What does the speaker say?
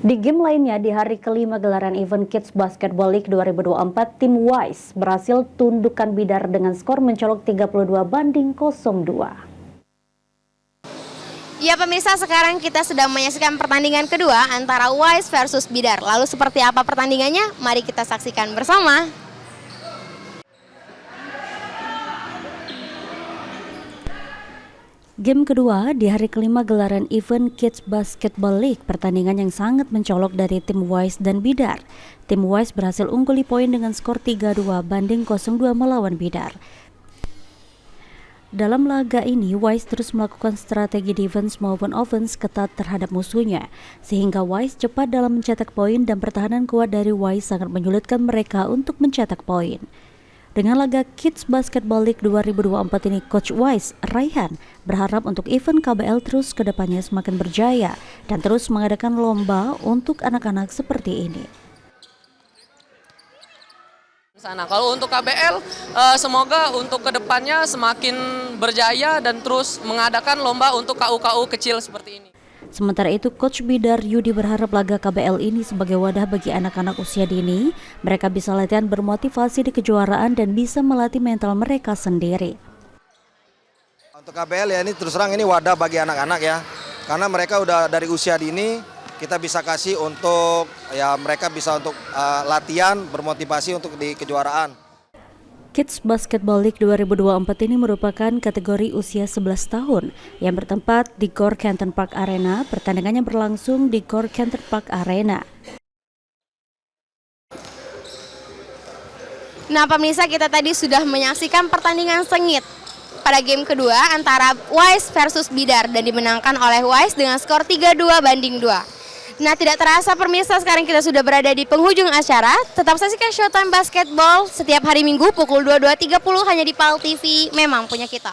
Di game lainnya, di hari kelima gelaran event Kids Basketball League 2024, tim Wise berhasil tundukkan Bidar dengan skor mencolok 32-02. Ya pemirsa, sekarang kita sedang menyaksikan pertandingan kedua antara Wise versus Bidar. Lalu seperti apa pertandingannya? Mari kita saksikan bersama. Game kedua di hari kelima gelaran event Kids Basketball League, pertandingan yang sangat mencolok dari tim Wise dan Bidar. Tim Wise berhasil unggul di poin dengan skor 3-2 melawan Bidar. Dalam laga ini, Wise terus melakukan strategi defense maupun offense ketat terhadap musuhnya, sehingga Wise cepat dalam mencetak poin dan pertahanan kuat dari Wise sangat menyulitkan mereka untuk mencetak poin. Dengan laga Kids Basketball League 2024 ini, Coach Wise, Raihan, berharap untuk event KBL terus ke depannya semakin berjaya dan terus mengadakan lomba untuk anak-anak seperti ini. Kalau untuk KBL, semoga untuk kedepannya semakin berjaya dan terus mengadakan lomba untuk KU-KU kecil seperti ini. Sementara itu, Coach Bidar Yudi berharap laga KBL ini sebagai wadah bagi anak-anak usia dini. Mereka bisa latihan bermotivasi di kejuaraan dan bisa melatih mental mereka sendiri. Untuk KBL ya, ini terus terang ini wadah bagi anak-anak ya. Karena mereka udah dari usia dini, kita bisa kasih untuk ya mereka bisa untuk latihan bermotivasi untuk di kejuaraan. Kids Basketball League 2024 ini merupakan kategori usia 11 tahun yang bertempat di Gor Canton Park Arena. Pertandingannya berlangsung di Gor Canton Park Arena. Nah pemirsa, kita tadi sudah menyaksikan pertandingan sengit pada game kedua antara Wise versus Bidar dan dimenangkan oleh Wise dengan skor 3-2. Nah tidak terasa pemirsa, sekarang kita sudah berada di penghujung acara. Tetap saksikan Showtime Basketball setiap hari Minggu pukul 22.30 hanya di PAL TV, memang punya kita.